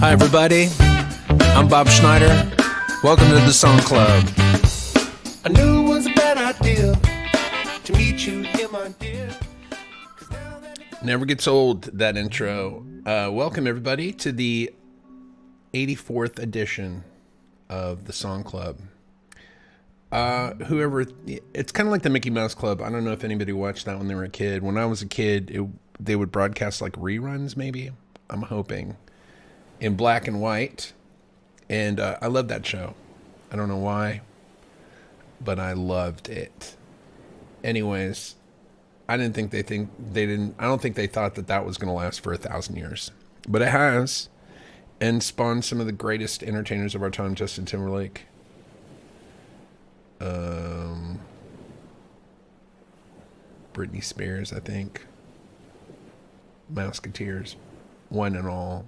Hi everybody, I'm Bob Schneider. Welcome to the Song Club. I knew it was a bad idea to meet you here, my dear. Never gets old, that intro. Welcome everybody to the 84th edition of the Song Club. It's kind of like the Mickey Mouse Club. I don't know if anybody watched that when they were a kid. When I was a kid, they would broadcast like reruns, maybe. I'm hoping. In black and white. And I loved that show. I don't know why, but I loved it. Anyways, I don't think they thought that was going to last for 1,000 years. But it has. And spawned some of the greatest entertainers of our time. Justin Timberlake. Britney Spears, I think. Mouseketeers. One and all.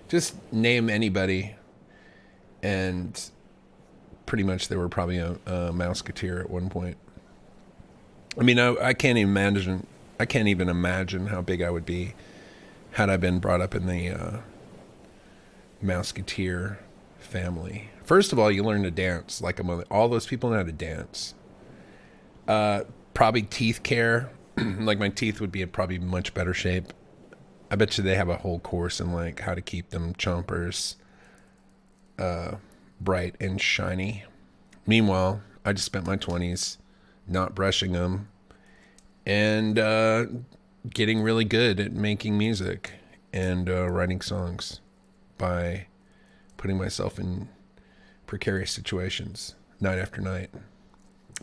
Just name anybody, and pretty much they were probably a mouseketeer at one point. I mean, I can't even imagine how big I would be had I been brought up in the mouseketeer family. First of all, you learn to dance like a mother. All those people know how to dance. Probably teeth care. Like my teeth would be in probably much better shape. I bet you they have a whole course in like how to keep them chompers bright and shiny. Meanwhile, I just spent my 20s not brushing them and getting really good at making music and writing songs by putting myself in precarious situations night after night,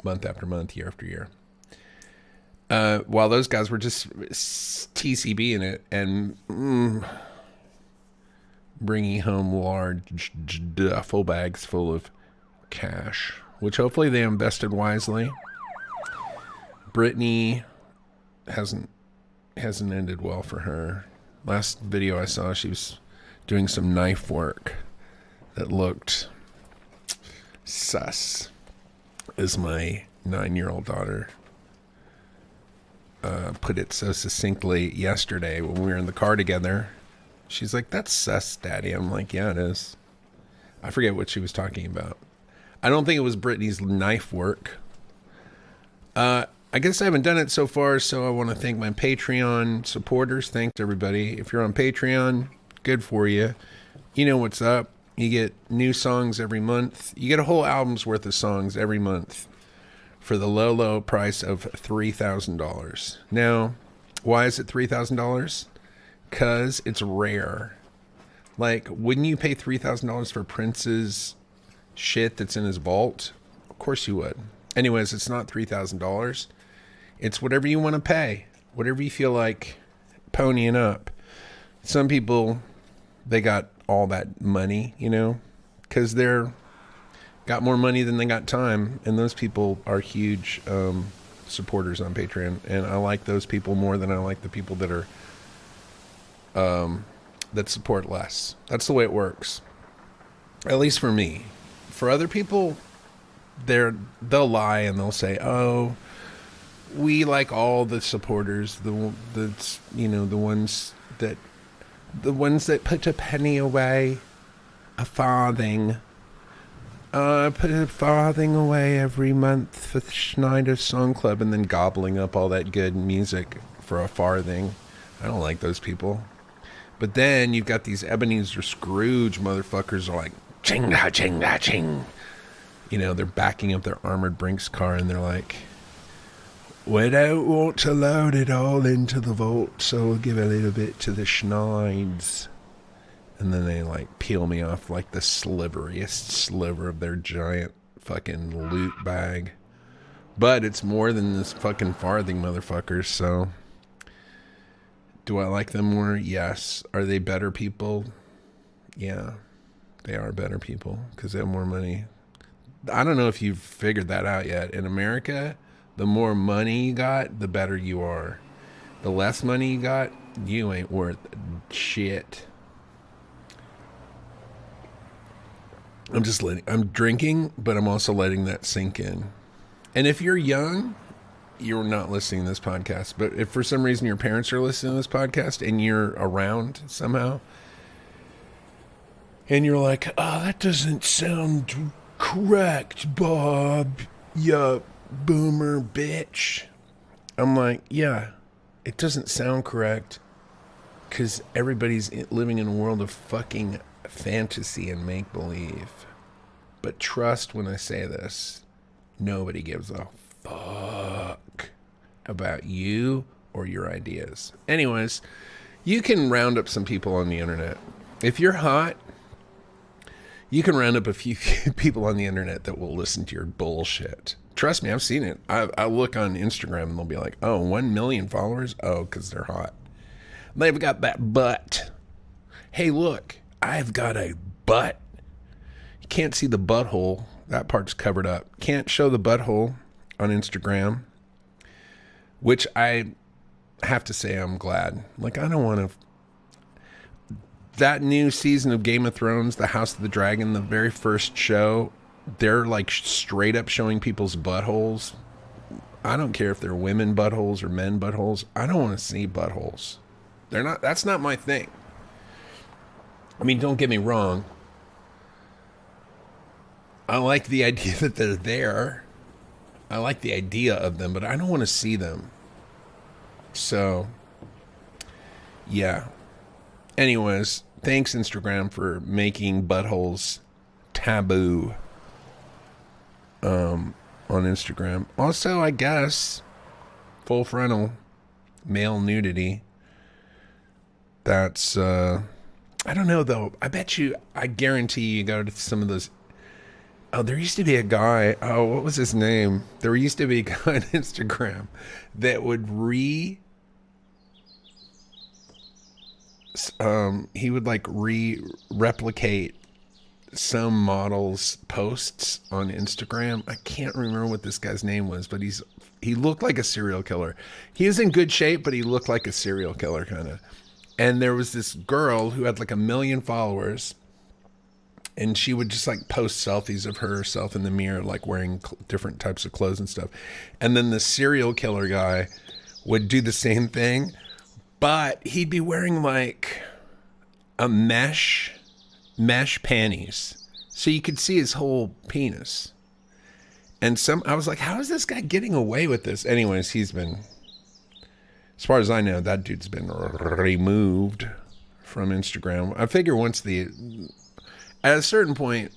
month after month, year after year. While those guys were just TCB in it and bringing home large duffel bags full of cash, which hopefully they invested wisely. Britney hasn't ended well for her. Last video I saw, she was doing some knife work that looked sus, as my 9-year-old daughter put it so succinctly yesterday when we were in the car together. She's like, "That's sus, Daddy." I'm like, "Yeah, it is." I forget what she was talking about. I don't think it was Britney's knife work. I guess I haven't done it so far, so I want to thank my Patreon supporters. Thanks, everybody. If you're on Patreon, good for you. You know what's up. You get new songs every month. You get a whole album's worth of songs every month for the low, low price of $3,000. Now, why is it $3,000? Because it's rare. Like, wouldn't you pay $3,000 for Prince's shit that's in his vault? Of course you would. Anyways, it's not $3,000. It's whatever you want to pay. Whatever you feel like ponying up. Some people, they got all that money, you know, because they're got more money than they got time, and those people are huge supporters on Patreon, and I like those people more than I like the people that are that support less. That's the way it works, at least for me. For other people, they'll lie and they'll say, "Oh, we like all the supporters, the ones that put a penny away, a farthing." I put a farthing away every month for the Schneider Song Club, and then gobbling up all that good music for a farthing. I don't like those people. But then you've got these Ebenezer Scrooge motherfuckers are like, "Chinga, chinga, ching." You know, they're backing up their armored Brinks car, and they're like, "We don't want to load it all into the vault, so we'll give a little bit to the Schneids." And then they like peel me off like the sliveriest sliver of their giant fucking loot bag. But it's more than this fucking farthing, motherfuckers. So do I like them more? Yes. Are they better people? Yeah, they are better people because they have more money. I don't know if you've figured that out yet. In America, the more money you got, the better you are. The less money you got, you ain't worth shit. I'm drinking, but I'm also letting that sink in. And if you're young, you're not listening to this podcast, but if for some reason your parents are listening to this podcast and you're around somehow, and you're like, oh, that doesn't sound correct, Bob, you boomer bitch. I'm like, yeah, it doesn't sound correct because everybody's living in a world of fucking fantasy and make-believe. But trust when I say this, nobody gives a fuck about you or your ideas. Anyways, you can round up some people on the internet. If you're hot, you can round up a few people on the internet that will listen to your bullshit. Trust me, I've seen it. I look on Instagram and they'll be like, oh, 1 million followers? Oh, because they're hot. They've got that butt. Hey, look, I've got a butt. You can't see the butthole. That part's covered up. Can't show the butthole on Instagram, which I have to say I'm glad. Like, I don't want to... That new season of Game of Thrones, The House of the Dragon, the very first show, they're like straight up showing people's buttholes. I don't care if they're women buttholes or men buttholes. I don't want to see buttholes. They're not. That's not my thing. I mean, don't get me wrong. I like the idea that they're there. I like the idea of them, but I don't want to see them. So, yeah. Anyways, thanks Instagram for making buttholes taboo on Instagram. Also, I guess full frontal male nudity. That's I don't know though. I guarantee you go to some of those. Oh, there used to be a guy. Oh, what was his name? There used to be a guy on Instagram that would he would like replicate some models' posts on Instagram. I can't remember what this guy's name was, but he looked like a serial killer. He was in good shape, but he looked like a serial killer kind of. And there was this girl who had like 1 million followers, and she would just like post selfies of herself in the mirror, like wearing different types of clothes and stuff. And then the serial killer guy would do the same thing, but he'd be wearing like a mesh panties, so you could see his whole penis. And I was like, how is this guy getting away with this? Anyways, he's been, as far as I know, that dude's been removed from Instagram. I figure at a certain point,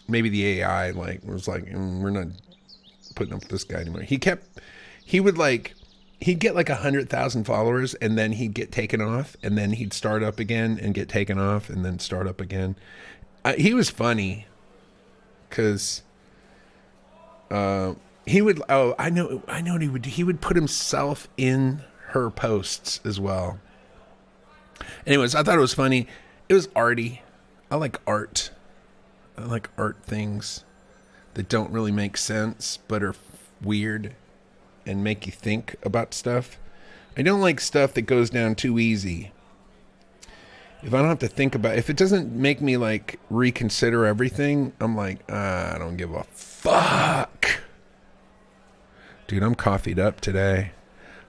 maybe the AI was like, we're not putting up with this guy anymore. He'd get like 100,000 followers, and then he'd get taken off, and then he'd start up again and get taken off, and then start up again. He was funny because he would. Oh, I know what he would do. He would put himself in her posts as well. Anyways, I thought it was funny. It was arty. I like art. I like art things that don't really make sense but are weird and make you think about stuff. I don't like stuff that goes down too easy. If I don't have to think about, if it doesn't make me like reconsider everything, I'm like, I don't give a fuck. Dude, I'm coffeeed up today.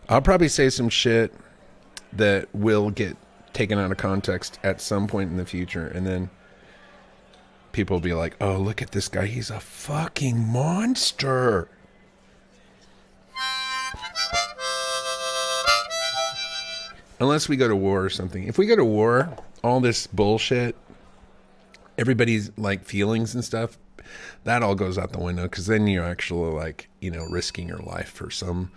I'll probably say some shit that will get taken out of context at some point in the future, and then people will be like, oh, look at this guy, he's a fucking monster. Unless we go to war or something. If we go to war, all this bullshit, everybody's like feelings and stuff, that all goes out the window, because then you're actually like, risking your life for some,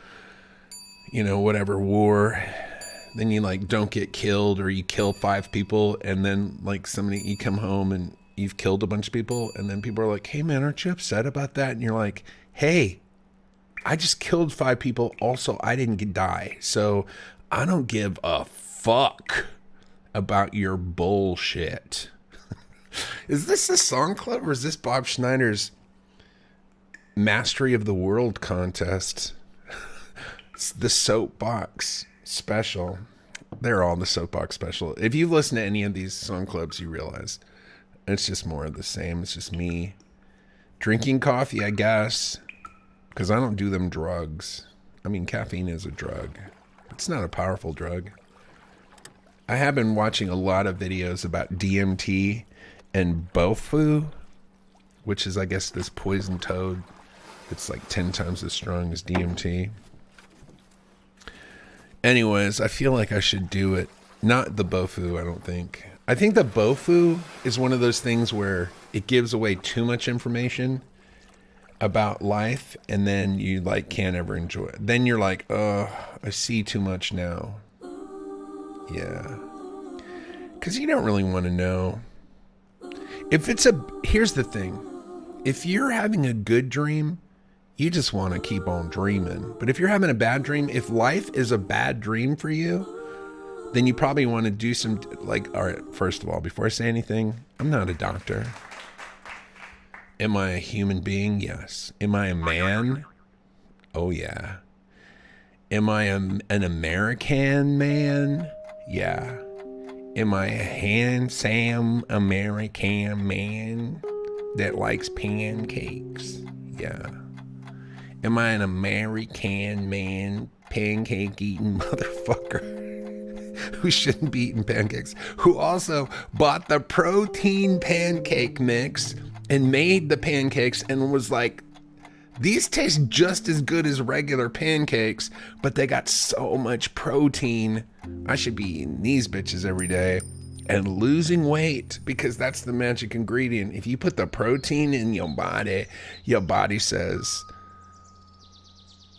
whatever war. Then you like don't get killed, or you kill 5 people, and then like you come home and you've killed a bunch of people, and then people are like, hey man, aren't you upset about that? And you're like, hey, I just killed 5 people. Also, I didn't die. So I don't give a fuck about your bullshit. Is this the song club, or is this Bob Schneider's Mastery of the World contest? It's the soapbox special. They're all the soapbox special. If you listen to any of these song clubs, you realize it's just more of the same. It's just me drinking coffee, I guess, because I don't do them drugs. I mean, caffeine is a drug. It's not a powerful drug. I have been watching a lot of videos about DMT and bofu, which is, I guess, this poison toad. It's like 10 times as strong as DMT. Anyways, I feel like I should do it. Not the bofu, I don't think. I think the bofu is one of those things where it gives away too much information about life, and then you like can't ever enjoy it. Then you're like, oh, I see too much now. Yeah. Because you don't really want to know. Here's the thing. If you're having a good dream, you just want to keep on dreaming. But if you're having a bad dream, if life is a bad dream for you, then you probably want to do some, like, all right, first of all, before I say anything, I'm not a doctor. Am I a human being? Yes. Am I a man? Oh, yeah. Am I an American man? Yeah. Am I a handsome American man that likes pancakes? Yeah. Am I an American man, pancake eating motherfucker who shouldn't be eating pancakes, who also bought the protein pancake mix and made the pancakes and was like, these taste just as good as regular pancakes, but they got so much protein. I should be eating these bitches every day and losing weight, because that's the magic ingredient. If you put the protein in your body says,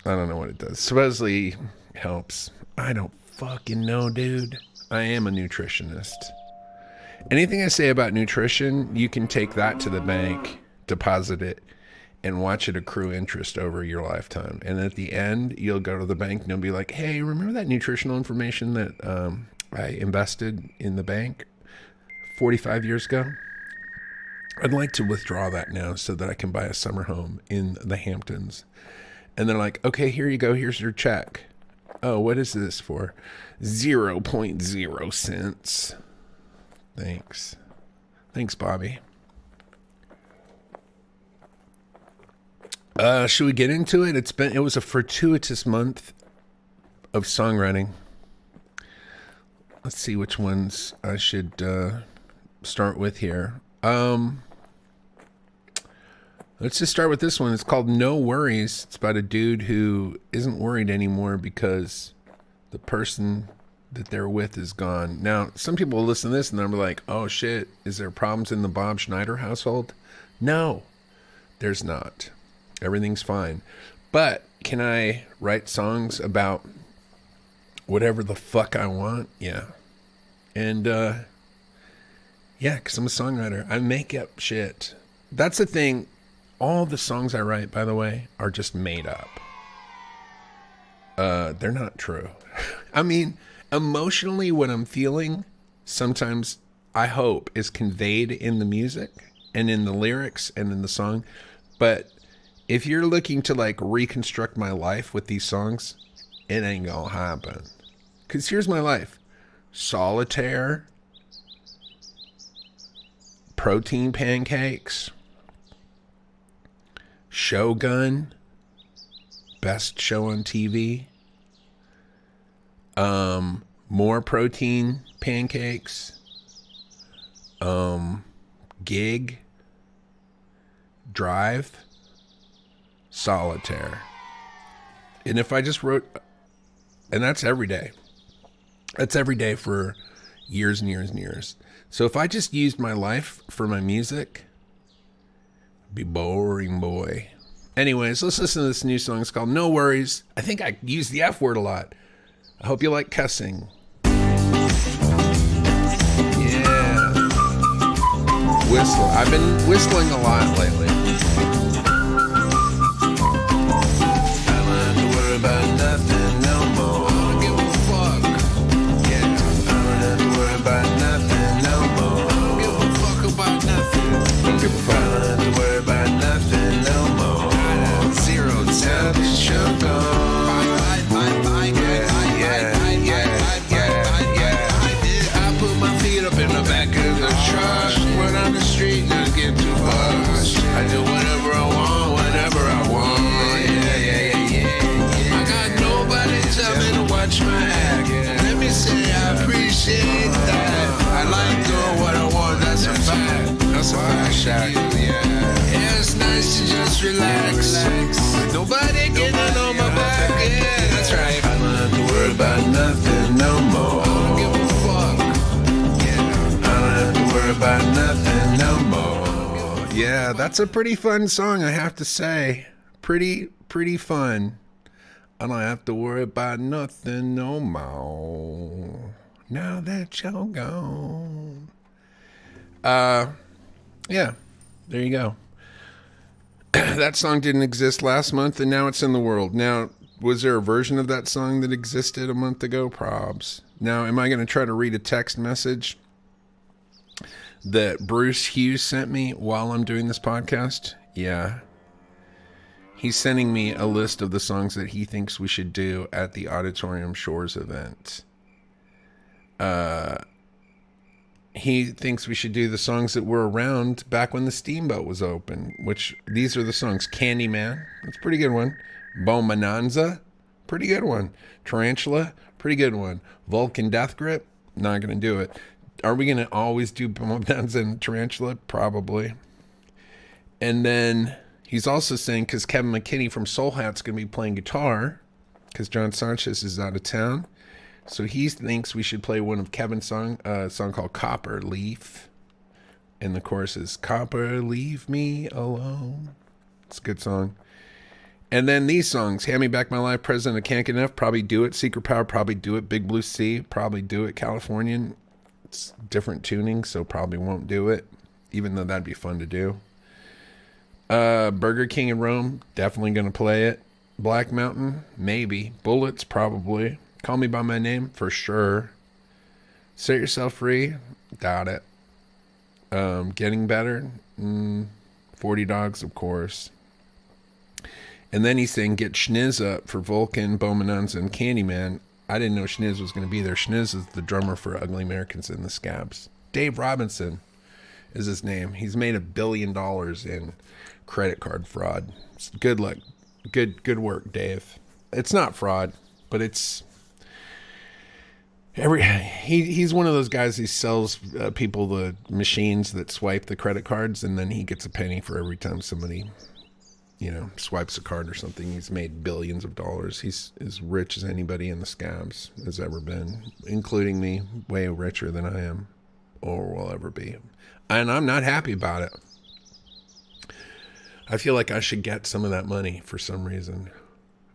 I don't know what it does. Supposedly helps. I don't fucking know, dude. I am a nutritionist. Anything I say about nutrition, you can take that to the bank, deposit it, and watch it accrue interest over your lifetime. And at the end, you'll go to the bank and you'll be like, hey, remember that nutritional information that I invested in the bank 45 years ago? I'd like to withdraw that now so that I can buy a summer home in the Hamptons. And they're like, okay, here you go. Here's your check. Oh, what is this for? 0.0 cents. Thanks. Thanks, Bobby. Should we get into it? It was a fortuitous month of songwriting. Let's see which ones I should start with here. Let's just start with this one. It's called No Worries. It's about a dude who isn't worried anymore because the person that they're with is gone. Now, some people will listen to this and they'll be like, oh shit, is there problems in the Bob Schneider household? No, there's not. Everything's fine. But can I write songs about whatever the fuck I want? Yeah. And, yeah, because I'm a songwriter. I make up shit. That's the thing. All the songs I write, by the way, are just made up. They're not true. I mean, emotionally, what I'm feeling, sometimes I hope is conveyed in the music and in the lyrics and in the song. But if you're looking to like reconstruct my life with these songs, it ain't gonna happen. Because here's my life. Solitaire. Protein pancakes. Shogun. Best show on TV. More protein pancakes. Gig. Drive. Solitaire. And if I just wrote, and that's every day. That's every day for years and years and years. So if I just used my life for my music, it'd be boring, boy. Anyways, let's listen to this new song. It's called No Worries. I think I use the F word a lot. I hope you like cussing. Yeah. Whistle. I've been whistling a lot lately. About nothing no more. I don't give a fuck. Yeah, I don't have to worry about nothing no more. I don't give a fuck about nothing. Don't give a fuck. I don't have to worry about nothing no more. Zero time is sugar. I put my feet up in the back of the truck. Went on the street, not get too far. I do whatever place to just relax. Nobody getting on my back. Yeah, that's right. I don't have to worry about nothing no more. I don't give a fuck. Yeah, I don't have to worry about nothing no more. Yeah, that's a pretty fun song, I have to say. Pretty fun. I don't have to worry about nothing no more. Now that you're gone. Yeah, there you go. That song didn't exist last month, and now it's in the world. Now, was there a version of that song that existed a month ago? Probs. Now, am I going to try to read a text message that Bruce Hughes sent me while I'm doing this podcast? Yeah. He's sending me a list of the songs that he thinks we should do at the Auditorium Shores event. He thinks we should do the songs that were around back when the Steamboat was open, which these are the songs. Candyman, that's a pretty good one. Bonanza, pretty good one. Tarantula, pretty good one. Vulcan Death Grip, not going to do it. Are we going to always do Bonanza and Tarantula? Probably. And then he's also saying, because Kevin McKinney from Soul Hat's going to be playing guitar, because John Sanchez is out of town. So he thinks we should play one of Kevin's song, a song called Copper Leaf. And the chorus is, Copper, leave me alone. It's a good song. And then these songs, Hand Me Back My Life, President of Can't Get Enough, Probably Do It. Secret Power, Probably Do It. Big Blue Sea, Probably Do It. Californian, it's different tuning, so probably won't do it, even though that'd be fun to do. Burger King in Rome, definitely going to play it. Black Mountain, maybe. Bullets, probably. Call Me By My Name, for sure. Set Yourself Free, doubt it. Getting Better, 40 Dogs, of course. And then he's saying Get Schniz Up for Vulcan, Bonanza, and Candyman. I didn't know Schniz was going to be there. Schniz is the drummer for Ugly Americans and the Scabs. Dave Robinson is his name. He's made $1 billion in credit card fraud. Good luck. Good work, Dave. It's not fraud, but it's... He's one of those guys. He sells people the machines that swipe the credit cards, and then he gets a penny for every time somebody, swipes a card or something. He's made billions of dollars. He's as rich as anybody in the Scabs has ever been, including me, way richer than I am or will ever be. And I'm not happy about it. I feel like I should get some of that money for some reason.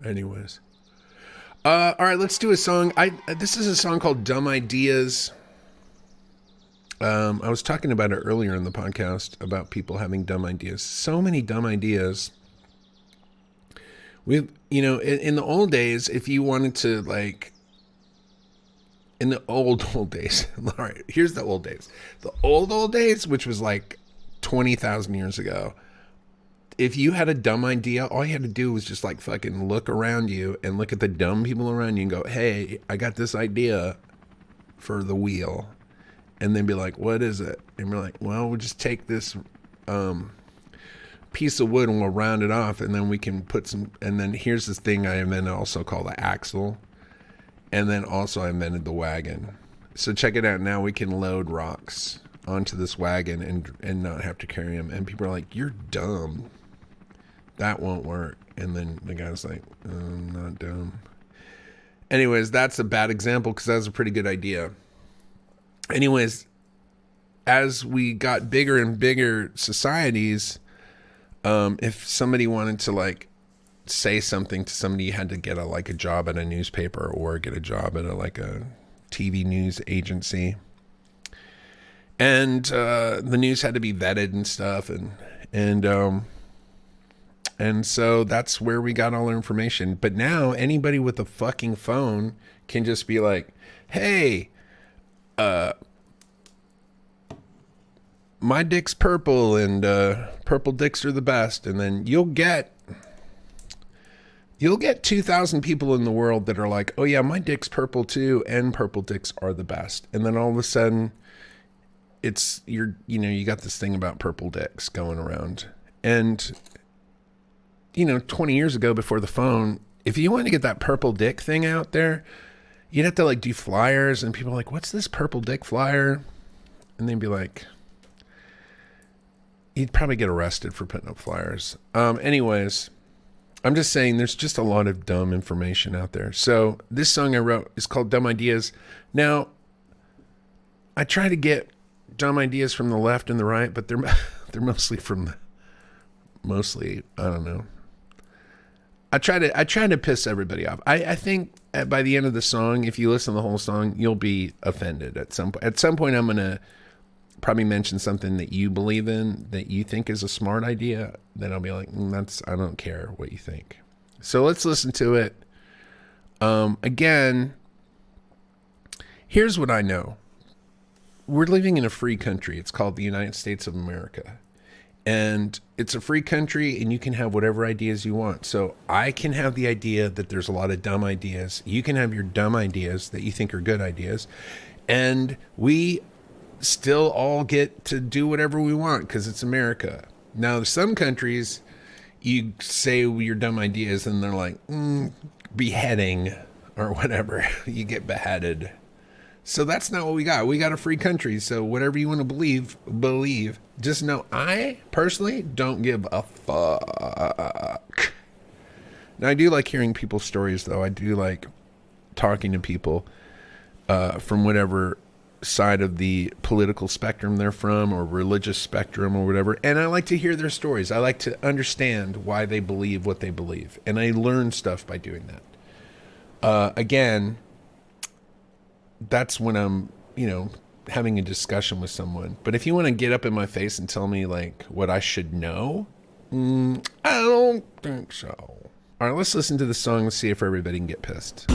Anyways. All right, let's do a song. This is a song called Dumb Ideas. I was talking about it earlier in the podcast about people having dumb ideas. So many dumb ideas. In the old days, if you wanted to, in the old days. All right, here's the old days. The old days, which was like 20,000 years ago. If you had a dumb idea, all you had to do was just fucking look around you and look at the dumb people around you and go, hey, I got this idea for the wheel. And then be like, what is it? And we're like, well, we'll just take this piece of wood and we'll round it off. And then we can put some, and then here's this thing I invented also called the axle. And then also I invented the wagon. So check it out. Now we can load rocks onto this wagon and not have to carry them. And people are like, you're dumb. That won't work. And then the guy's like, I'm not dumb. Anyways, that's a bad example because that was a pretty good idea. Anyways, as we got bigger and bigger societies, if somebody wanted to say something to somebody, you had to get a job at a newspaper or get a job at a TV news agency. And the news had to be vetted and stuff. And so that's where we got all our information. But now anybody with a fucking phone can just be like, hey, my dick's purple and purple dicks are the best. And then you'll get 2,000 people in the world that are like, oh yeah, my dick's purple too. And purple dicks are the best. And then all of a sudden you got this thing about purple dicks going around. And 20 years ago before the phone, if you wanted to get that purple dick thing out there, you'd have to do flyers, and people are like, what's this purple dick flyer? And they'd be like, You'd probably get arrested for putting up flyers. Anyways, I'm just saying there's just a lot of dumb information out there. So this song I wrote is called Dumb Ideas. Now, I try to get dumb ideas from the left and the right, but they're mostly I don't know. I try to piss everybody off. I think by the end of the song, if you listen to the whole song, you'll be offended at some point. At some point, I'm gonna probably mention something that you believe in, that you think is a smart idea. Then I'll be like, I don't care what you think. So let's listen to it. Again, here's what I know. We're living in a free country. It's called the United States of America. And it's a free country, and you can have whatever ideas you want. So I can have the idea that there's a lot of dumb ideas. You can have your dumb ideas that you think are good ideas. And we still all get to do whatever we want because it's America. Now, some countries, you say your dumb ideas, and they're like, beheading or whatever. You get beheaded. So that's not what we got. We got a free country. So whatever you want to believe. Just know I personally don't give a fuck. Now, I do like hearing people's stories, though. I do like talking to people from whatever side of the political spectrum they're from, or religious spectrum, or whatever. And I like to hear their stories. I like to understand why they believe what they believe. And I learn stuff by doing that. Again, that's when I'm, having a discussion with someone. But if you want to get up in my face and tell me like what I should know, I don't think so. All right, let's listen to the song and see if everybody can get pissed.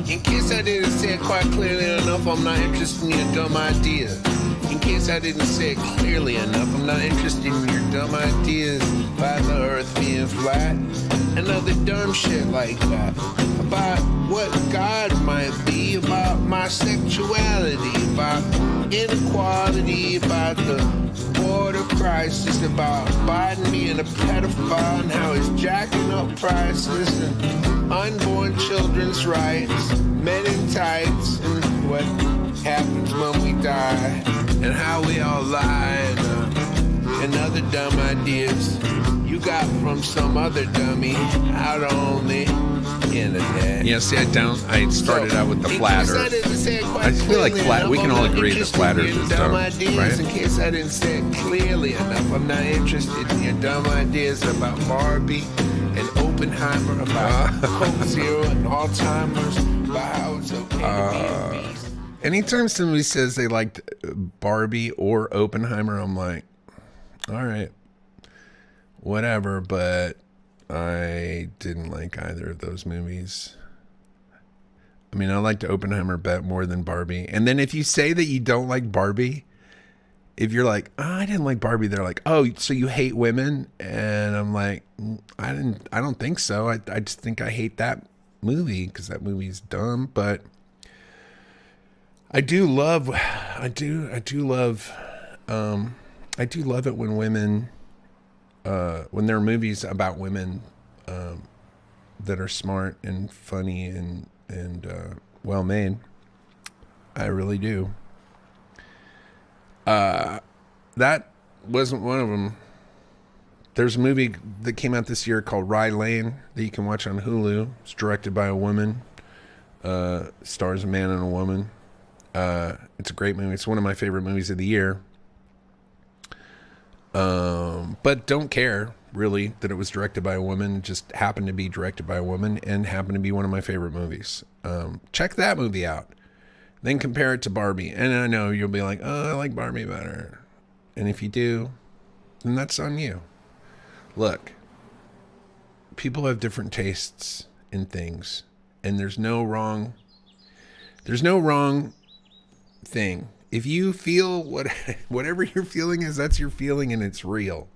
In case I didn't say it quite clearly enough, I'm not interested in your dumb idea. In case I didn't say it clearly enough, I'm not interested in your dumb ideas about the earth being flat and other dumb shit like that. About what God might be, about my sexuality, about inequality, about the border crisis, about Biden being a pedophile and how he's jacking up prices, and unborn children's rights, men in tights, and what happens when we die, and how we all lie, and other dumb ideas you got from some other dummy out on the internet. Yeah, see, I started out with the flat earth. I feel like we can all agree that flat earth is dumb, right? In case I didn't say it clearly enough, I'm not interested in your dumb ideas about Barbie and Oppenheimer, about Coke Zero and Alzheimer's, about how it's okay to be. Anytime somebody says they liked Barbie or Oppenheimer, I'm like, all right, whatever, but I didn't like either of those movies. I mean, I liked Oppenheimer more than Barbie. And then if you say that you don't like Barbie, if you're like, I didn't like Barbie, they're like, oh, so you hate women? And I'm like, I don't think so. I just think I hate that movie because that movie's dumb. But I do love it when women, when there are movies about women that are smart and funny and well made. I really do. That wasn't one of them. There's a movie that came out this year called Rye Lane that you can watch on Hulu. It's directed by a woman. Stars a man and a woman. It's a great movie. It's one of my favorite movies of the year. But don't care really that it was directed by a woman. It just happened to be directed by a woman and happened to be one of my favorite movies. Check that movie out. Then compare it to Barbie. And I know you'll be like, oh, I like Barbie better. And if you do, then that's on you. Look, people have different tastes in things, and there's no wrong thing. If you feel whatever your feeling is, that's your feeling, and it's real.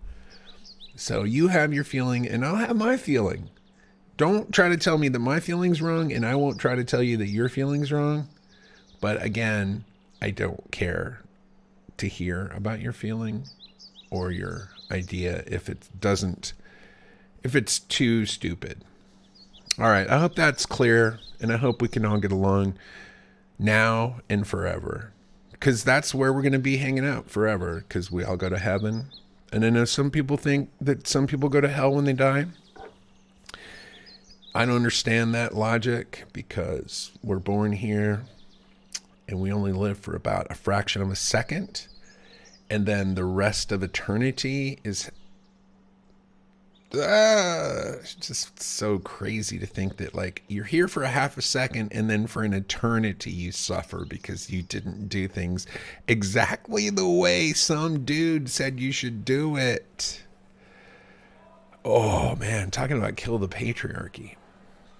So you have your feeling, and I'll have my feeling. Don't try to tell me that my feeling's wrong, and I won't try to tell you that your feeling's wrong. But again, I don't care to hear about your feeling or your idea if it's too stupid. All right, I hope that's clear, and I hope we can all get along now and forever. because that's where we're going to be hanging out forever, because we all go to heaven. And I know some people think that some people go to hell when they die. I don't understand that logic, because we're born here and we only live for about a fraction of a second. And then the rest of eternity is just so crazy to think that, like, you're here for a half a second and then for an eternity you suffer because you didn't do things exactly the way some dude said you should do it. Oh man, talking about kill the patriarchy.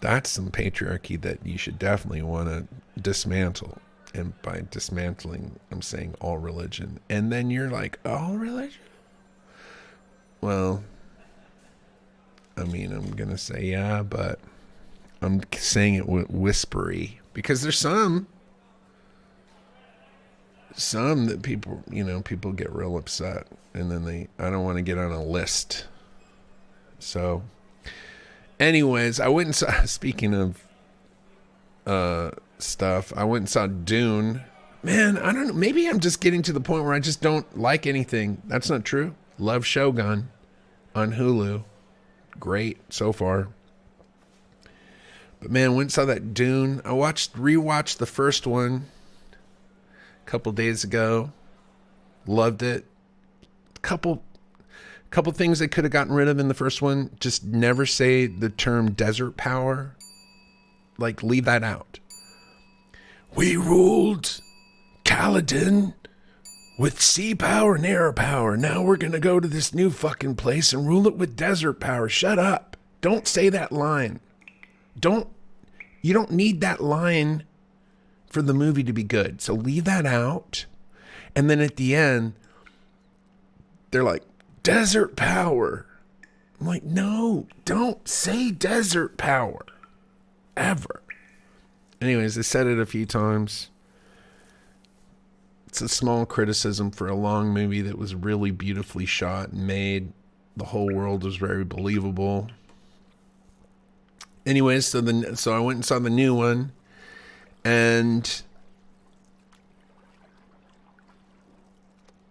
That's some patriarchy that you should definitely want to dismantle. And by dismantling, I'm saying all religion. And then you're like, all religion? Well, I mean, I'm going to say yeah, but I'm saying it whispery, because there's some that people, people get real upset, and then I don't want to get on a list. So anyways, I went and saw, speaking of stuff, I went and saw Dune. Man, I don't know. Maybe I'm just getting to the point where I just don't like anything. That's not true. Love Shogun on Hulu. Great so far. But man, went and saw that Dune. I rewatched the first one a couple days ago. Loved it. Couple things they could have gotten rid of in the first one. Just never say the term desert power. Like, leave that out. We ruled Kaladin with sea power and air power. Now we're going to go to this new fucking place and rule it with desert power. Shut up. Don't say that line. You don't need that line for the movie to be good. So leave that out. And then at the end, they're like, desert power. I'm like, no, don't say desert power. Ever. Anyways, I said it a few times. It's a small criticism for a long movie that was really beautifully shot and made. The whole world was very believable. Anyways, so I went and saw the new one, and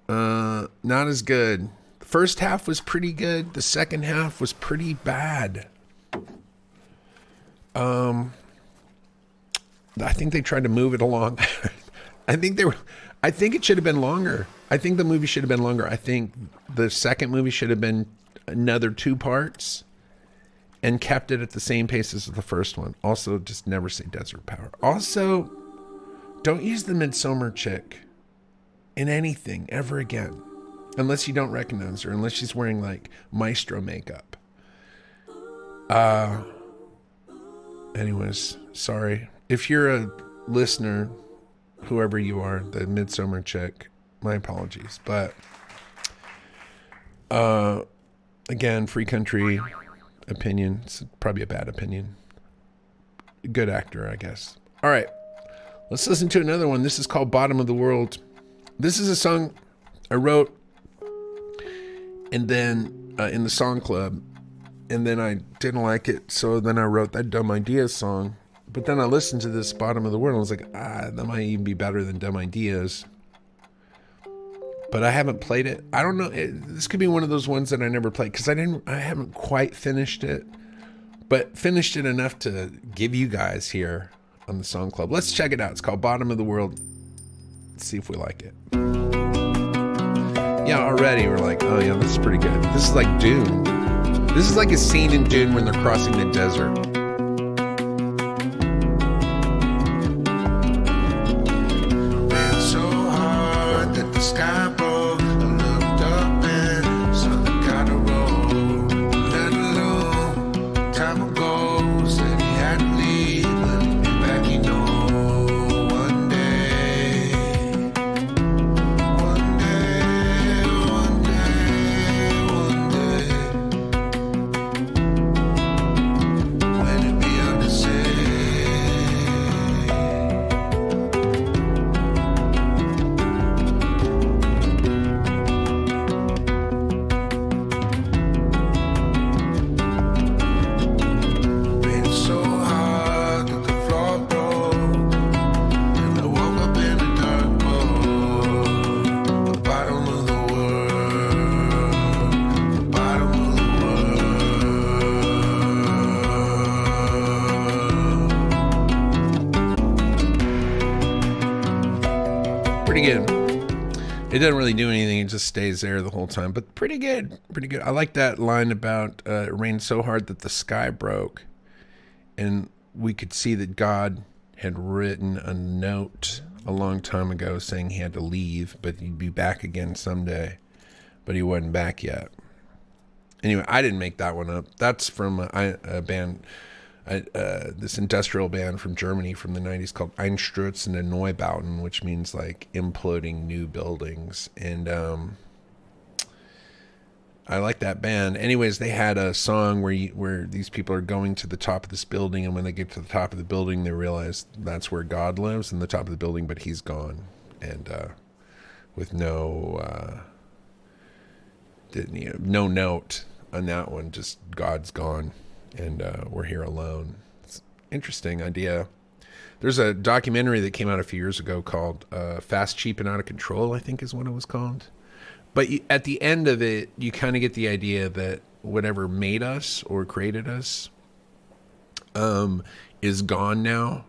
not as good. The first half was pretty good. The second half was pretty bad. I think they tried to move it along. I think it should have been longer. I think the movie should have been longer. I think the second movie should have been another 2 parts and kept it at the same pace as the first one. Also, just never say desert power. Also, don't use the Midsummer chick in anything ever again. Unless you don't recognize her. Unless she's wearing, like, maestro makeup. Anyways, sorry. If you're a listener, whoever you are, the Midsummer chick, my apologies. But again, free country opinion. It's probably a bad opinion. Good actor, I guess. All right, let's listen to another one. This is called Bottom of the World. This is a song I wrote, and then in the song club, and then I didn't like it, so then I wrote that Dumb Ideas song. But then I listened to this Bottom of the World, and I was like, that might even be better than Dumb Ideas. But I haven't played it. I don't know. This could be one of those ones that I never played, because I haven't quite finished it, but finished it enough to give you guys here on the Song Club. Let's check it out. It's called Bottom of the World. Let's see if we like it. Yeah, already we're like, oh yeah, this is pretty good. This is like Dune. This is like a scene in Dune when they're crossing the desert. When It doesn't really do anything. It just stays there the whole time. But pretty good. Pretty good. I like that line about it rained so hard that the sky broke. And we could see that God had written a note a long time ago saying he had to leave, but he'd be back again someday. But he wasn't back yet. Anyway, I didn't make that one up. That's from a band, this industrial band from Germany from the 90s called Einstürzende Neubauten, which means like imploding new buildings. And I like that band. Anyways, they had a song where these people are going to the top of this building, and when they get to the top of the building, they realize that's where God lives, in the top of the building, but he's gone. And with no note on that one, just God's gone, and we're here alone. It's an interesting idea. There's a documentary that came out a few years ago called Fast, Cheap, and Out of Control, I think is what it was called. But at the end of it, you kind of get the idea that whatever made us or created us is gone now.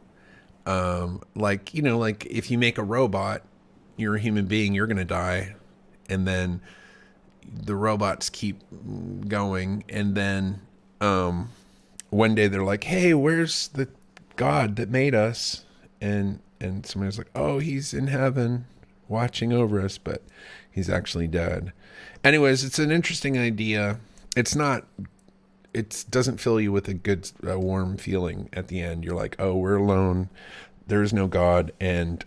Like if you make a robot, you're a human being, you're going to die. And then the robots keep going, and then one day they're like, hey, where's the God that made us? And somebody's like, oh, he's in heaven watching over us, but he's actually dead. Anyways, it's an interesting idea. It doesn't fill you with a good warm feeling at the end. You're like, oh, we're alone, there is no God, and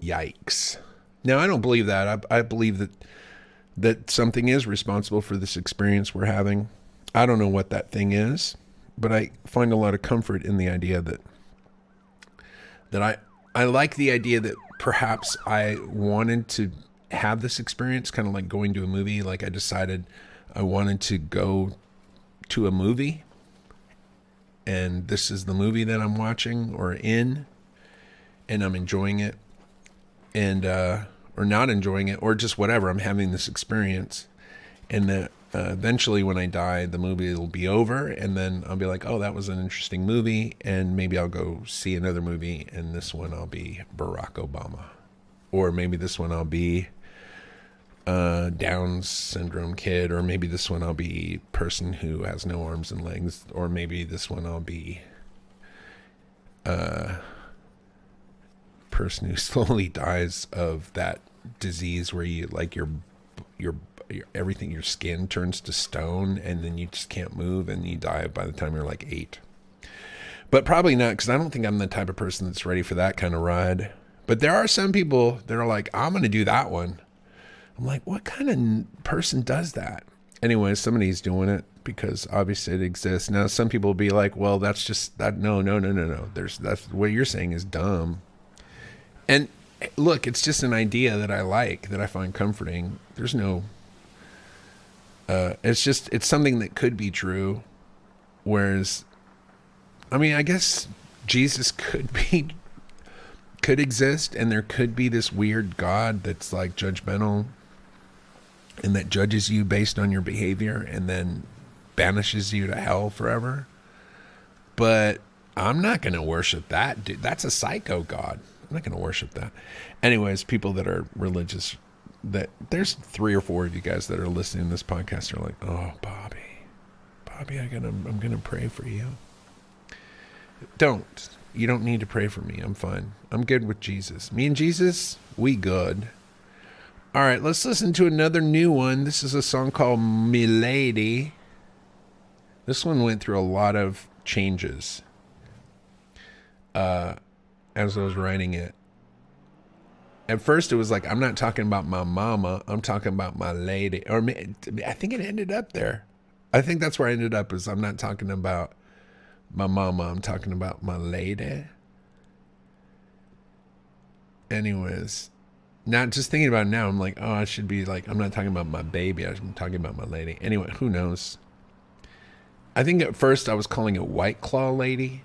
yikes. Now, I don't believe that. I believe that something is responsible for this experience we're having. I don't know what that thing is, but I find a lot of comfort in the idea that I like the idea that perhaps I wanted to have this experience, kind of like going to a movie. Like I decided I wanted to go to a movie, and this is the movie that I'm watching or in, and I'm enjoying it, and or not enjoying it, or just whatever. I'm having this experience, and that eventually when I die, the movie will be over, and then I'll be like, oh, that was an interesting movie, and maybe I'll go see another movie, and this one I'll be Barack Obama, or maybe this one I'll be Down syndrome kid, or maybe this one I'll be person who has no arms and legs, or maybe this one I'll be person who slowly dies of that disease where you like your everything, your skin turns to stone, and then you just can't move, and you die by the time you're like 8. But probably not, because I don't think I'm the type of person that's ready for that kind of ride. But there are some people that are like, I'm going to do that one. I'm like, what kind of person does that? Anyway, somebody's doing it because obviously it exists. Now, some people will be like, well, that's just that. No. That's what you're saying is dumb. And look, it's just an idea that I like, that I find comforting. There's no, it's something that could be true. Whereas, I mean, I guess Jesus could exist, and there could be this weird God that's like judgmental and that judges you based on your behavior and then banishes you to hell forever. But I'm not going to worship that, dude. That's a psycho God. I'm not going to worship that. Anyways, people that are religious, that there's 3 or 4 of you guys that are listening to this podcast are like, oh, Bobby, I'm going to pray for you. Don't. You don't need to pray for me. I'm fine. I'm good with Jesus. Me and Jesus, we good. All right, let's listen to another new one. This is a song called MYLDAY. This one went through a lot of changes as I was writing it. At first, it was like, I'm not talking about my mama. I'm talking about my lady. Or I think it ended up there. I think that's where I ended up, is I'm not talking about my mama. I'm talking about my lady. Anyways, not just thinking about it now, I'm like, oh, I should be like, I'm not talking about my baby. I'm talking about my lady. Anyway, who knows? I think at first I was calling it White Claw Lady.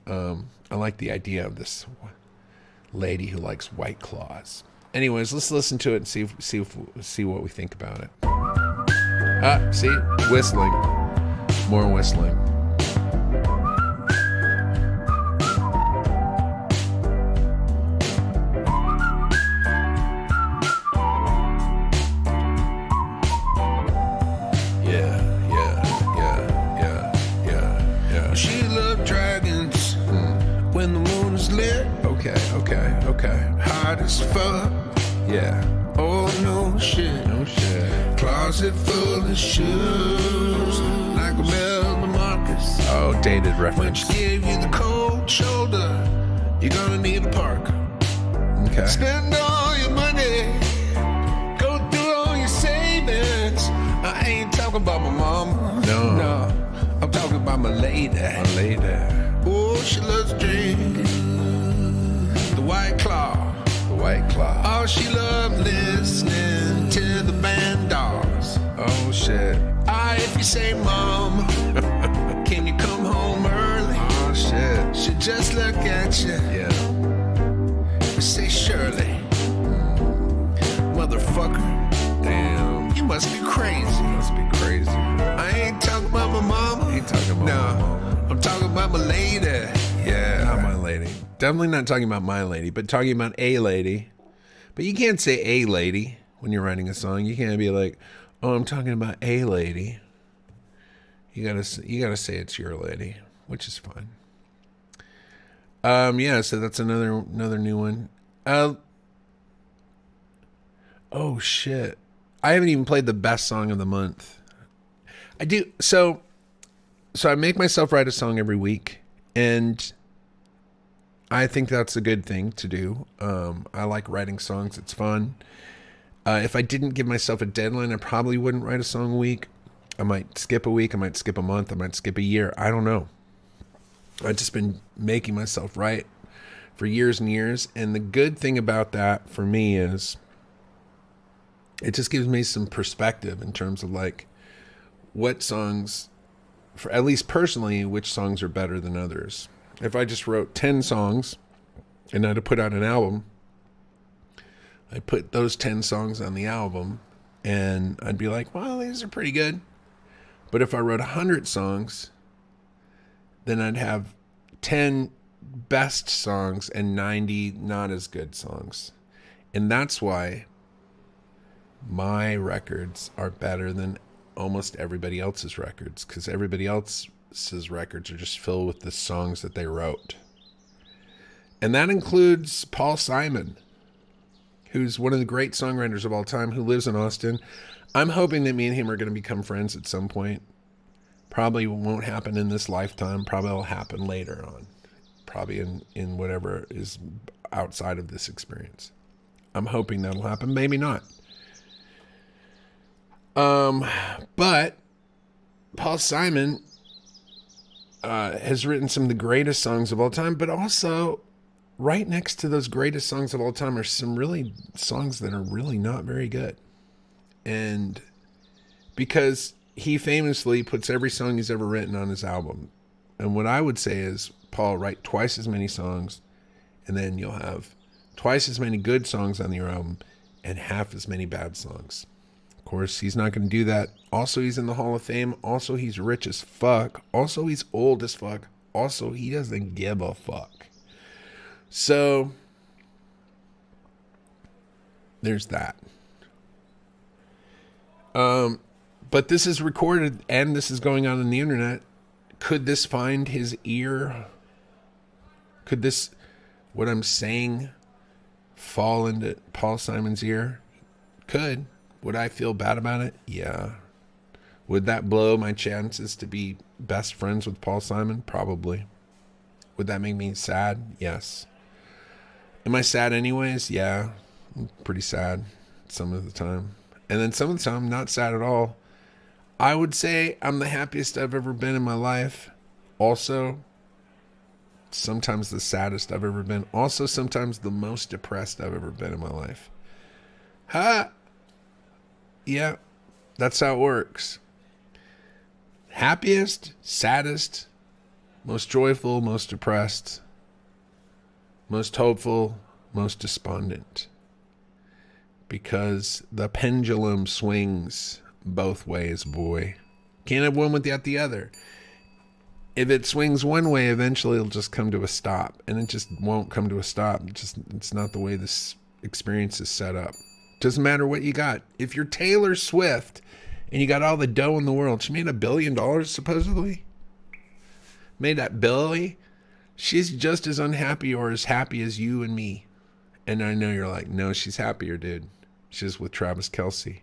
I like the idea of this lady who likes White Claws. Anyways, let's listen to it and see what we think about it. See, whistling, more whistling. Okay. Hot as fuck. Yeah. Oh, no shit. No shit. Closet full of shoes. Like a Melba Marcus. Oh, dated When reference. she gave you the cold shoulder, you're gonna need a parka. Okay. Spend all your money. Go through all your savings. I ain't talking about my mama. No. I'm talking about my lady. My lady. Oh, she loves drink. The White Claw. The White Claw. Oh, she loved listening to the band Dogs. Oh, shit. If you say, Mom, can you come home early? Oh, shit. She just look at you. Yeah. Say, Shirley. Motherfucker. Damn. You must be crazy. Must be crazy. I ain't talking about my mama. Ain't talking about my mama. I'm talking about my lady. Yeah. Not my lady. Definitely not talking about my lady, but talking about a lady. But you can't say a lady when you're writing a song. You can't be like, oh, I'm talking about a lady. You gotta say it's your lady, which is fine. Yeah, so that's another new one. Oh shit. I haven't even played the best song of the month. I do so I make myself write a song every week, and I think that's a good thing to do. I like writing songs. It's fun. If I didn't give myself a deadline, I probably wouldn't write a song a week. I might skip a week. I might skip a month. I might skip a year. I don't know. I've just been making myself write for years and years. And the good thing about that for me is it just gives me some perspective in terms of like what songs, for at least personally, which songs are better than others. If I just wrote 10 songs and I had to put out an album, I'd put those 10 songs on the album and I'd be like, well, these are pretty good. But if I wrote 100 songs, then I'd have 10 best songs and 90 not as good songs. And that's why my records are better than almost everybody else's records, because everybody else's records are just filled with the songs that they wrote. And that includes Paul Simon, who's one of the great songwriters of all time, who lives in Austin. I'm hoping that me and him are going to become friends at some point. Probably won't happen in this lifetime. Probably will happen later on. Probably in whatever is outside of this experience. I'm hoping that'll happen. Maybe not. But Paul Simon has written some of the greatest songs of all time, but also right next to those greatest songs of all time are some really songs that are really not very good. And because he famously puts every song he's ever written on his album. And what I would say is, Paul, write twice as many songs, and then you'll have twice as many good songs on your album and half as many bad songs. Of course, he's not going to do that. Also, he's in the Hall of Fame. Also, he's rich as fuck. Also, he's old as fuck. Also, he doesn't give a fuck. So, there's that. But this is recorded and this is going on the internet. Could this find his ear? Could this, what I'm saying, fall into Paul Simon's ear? Could. Would I feel bad about it? Yeah. Would that blow my chances to be best friends with Paul Simon? Probably. Would that make me sad? Yes. Am I sad anyways? Yeah. I'm pretty sad some of the time. And then some of the time, I'm not sad at all. I would say I'm the happiest I've ever been in my life. Also, sometimes the saddest I've ever been. Also, sometimes the most depressed I've ever been in my life. Yeah, that's how it works. Happiest, saddest, most joyful, most depressed, most hopeful, most despondent. Because the pendulum swings both ways, boy. Can't have one without the other. If it swings one way, eventually it'll just come to a stop. And it just won't come to a stop. It's not the way this experience is set up. Doesn't matter what you got. If you're Taylor Swift and you got all the dough in the world, she made $1 billion supposedly. Made that Billy. She's just as unhappy or as happy as you and me. And I know you're like, no, she's happier, dude. She's with Travis Kelce.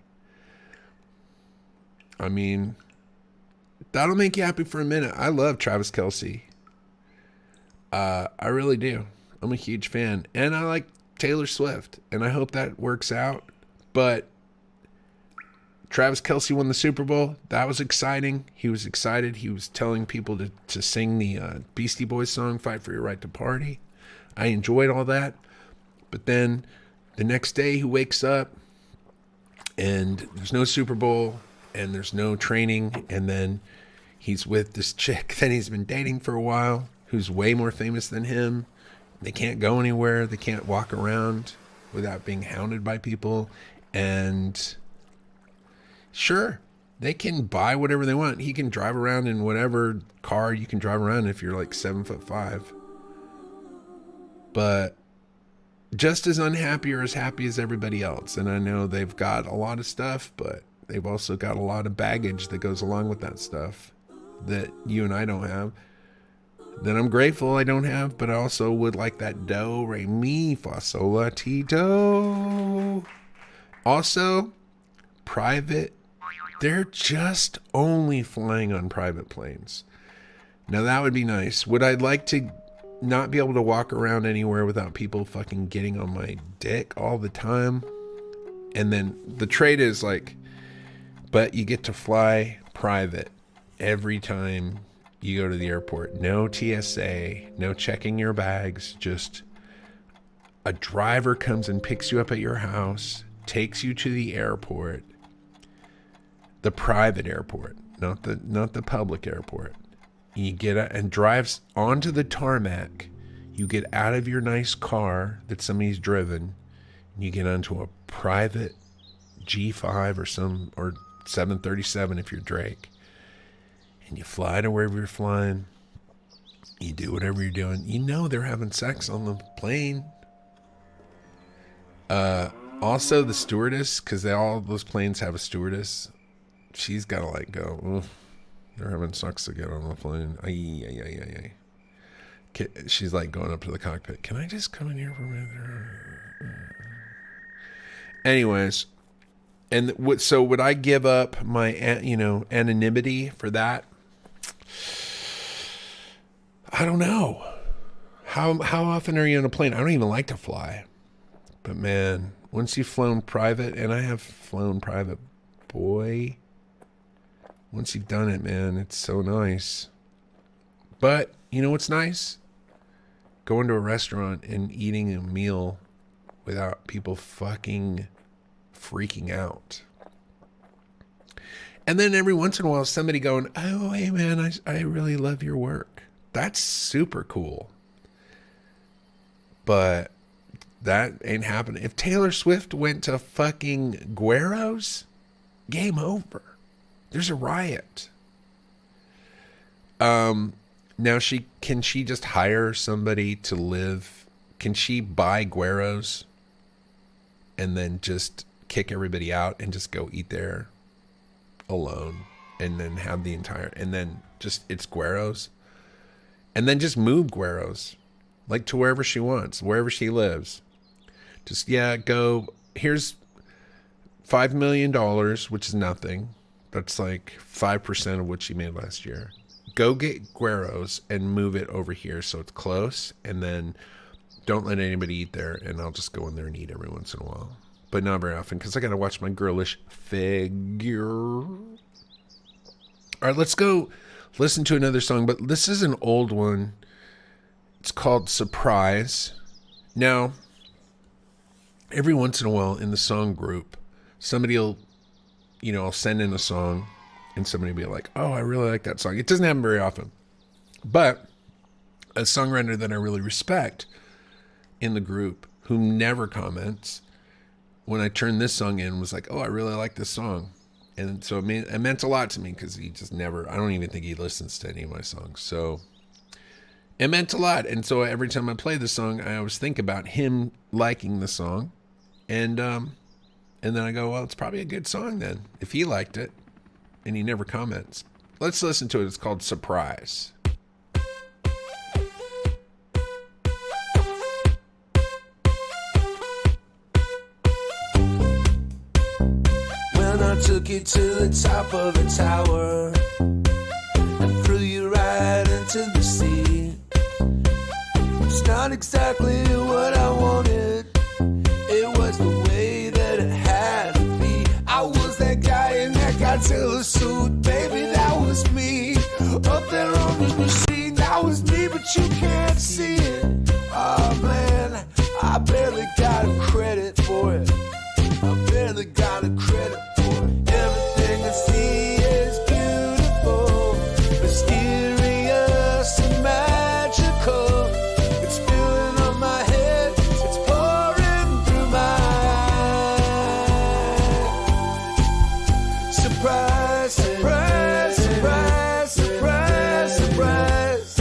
I mean, that'll make you happy for a minute. I love Travis Kelce. I really do. I'm a huge fan. And I like Taylor Swift. And I hope that works out. But Travis Kelce won the Super Bowl. That was exciting. He was excited. He was telling people to sing the Beastie Boys song, Fight for Your Right to Party. I enjoyed all that. But then the next day he wakes up and there's no Super Bowl and there's no training. And then he's with this chick that he's been dating for a while who's way more famous than him. They can't go anywhere. They can't walk around without being hounded by people. And sure, they can buy whatever they want. He can drive around in whatever car you can drive around if you're like 7'5". But just as unhappy or as happy as everybody else. And I know they've got a lot of stuff, but they've also got a lot of baggage that goes along with that stuff that you and I don't have. That I'm grateful I don't have, but I also would like that do, re, mi, fa, sol, la, ti, do. Also, private. They're just only flying on private planes. Now that would be nice. Would I like to not be able to walk around anywhere without people fucking getting on my dick all the time? And then the trade is like, but you get to fly private every time you go to the airport. No TSA, no checking your bags. Just a driver comes and picks you up at your house, takes you to the airport. The private airport, not the public airport. You get out and drives onto the tarmac. You get out of your nice car that somebody's driven, and you get onto a private G5 or 737 if you're Drake. And you fly to wherever you're flying. You do whatever you're doing. You know they're having sex on the plane. Also the stewardess, because all those planes have a stewardess. She's got to like go, oh, they're having sex again on the plane. Ay. She's like going up to the cockpit. Can I just come in here for a minute? Anyways, and so would I give up my, anonymity for that? I don't know. How often are you on a plane? I don't even like to fly. But man, once you've flown private, and I have flown private, boy, once you've done it, man, it's so nice. But you know what's nice? Going to a restaurant and eating a meal without people fucking freaking out. And then every once in a while, somebody going, oh, hey, man, I really love your work. That's super cool. But that ain't happening. If Taylor Swift went to fucking Guero's, game over. There's a riot. Now can she just hire somebody to live? Can she buy Guero's and then just kick everybody out and just go eat there alone and then have the entire, and then just it's Guero's and then just move Guero's like to wherever she wants, wherever she lives. Just, go, here's $5 million, which is nothing. That's like 5% of what she made last year. Go get Guero's and move it over here so it's close. And then don't let anybody eat there. And I'll just go in there and eat every once in a while. But not very often because I got to watch my girlish figure. All right, let's go listen to another song. But this is an old one. It's called Surprise. Now, every once in a while in the song group, somebody will, I'll send in a song and somebody will be like, oh, I really like that song. It doesn't happen very often. But a songwriter that I really respect in the group who never comments, when I turned this song in, was like, oh, I really like this song. And so it meant a lot to me because he just never, I don't even think he listens to any of my songs. So it meant a lot. And so every time I play the song, I always think about him liking the song. And then I go, well, it's probably a good song then, if he liked it. And he never comments. Let's listen to it. It's called Surprise. took you to the top of a tower and threw you right into the sea. It's not exactly what I wanted. It was the way that it had to be. I was that guy in that Godzilla suit, baby, that was me. Up there on the machine, that was me, but you can't see it. Oh man, I barely got a credit for it. I barely got a credit for it. Everything I see is beautiful, mysterious and magical. It's spilling on my head, it's pouring through my eyes. Surprise, surprise, surprise, surprise, surprise.